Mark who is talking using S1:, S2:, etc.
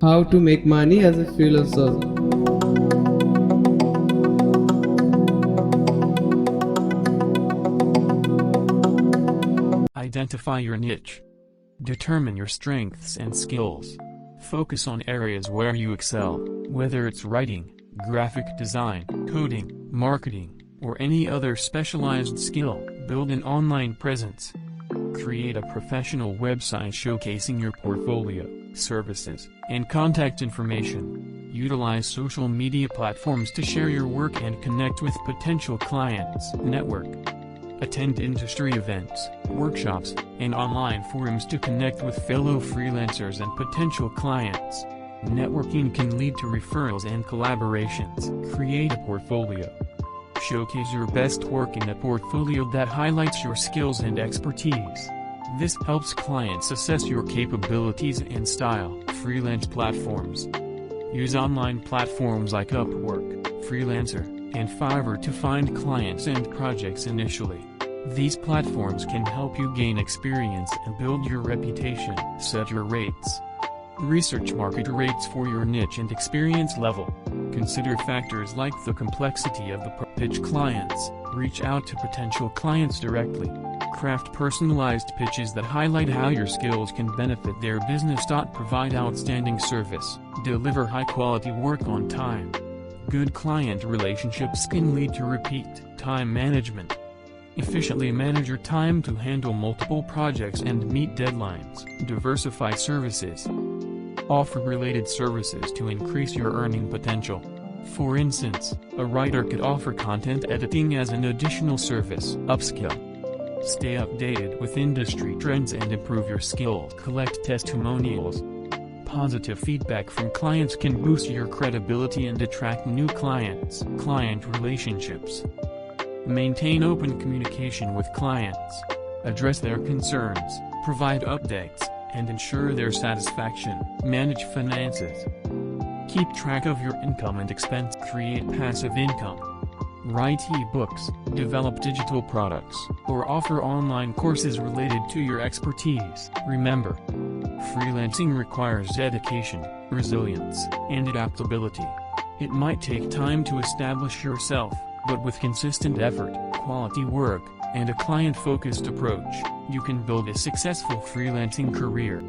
S1: How to make money as a freelancer.
S2: Identify your niche. Determine your strengths and skills. Focus on areas where you excel, whether it's writing, graphic design, coding, marketing, or any other specialized skill. Build an online presence. Create a professional website showcasing your portfolio, services, and contact information. Utilize social media platforms to share your work and connect with potential clients. Network. Attend industry events, workshops, and online forums to connect with fellow freelancers and potential clients. Networking can lead to referrals and collaborations. Create a portfolio. Showcase your best work in a portfolio that highlights your skills and expertise. This helps clients assess your capabilities and style. Freelance platforms. Use online platforms like Upwork, Freelancer, and Fiverr to find clients and projects initially. These platforms can help you gain experience and build your reputation. Set your rates. Research market rates for your niche and experience level. Consider factors like the complexity of the pitch clients. Reach out to potential clients directly. Craft personalized pitches that highlight how your skills can benefit their business. Provide outstanding service. Deliver high-quality work on time. Good client relationships can lead to repeat. Time management. Efficiently manage your time to handle multiple projects and meet deadlines. Diversify services. Offer related services to increase your earning potential. For instance, a writer could offer content editing as an additional service. Upskill. Stay updated with industry trends and improve your skills. Collect testimonials. Positive feedback from clients can boost your credibility and attract new clients. Client relationships. Maintain open communication with clients. Address their concerns, provide updates, and ensure their satisfaction. Manage finances. Keep track of your income and expense. Create passive income. Write e-books, develop digital products, or offer online courses related to your expertise. Remember, freelancing requires dedication, resilience, and adaptability. It might take time to establish yourself, but with consistent effort, quality work, and a client-focused approach, you can build a successful freelancing career.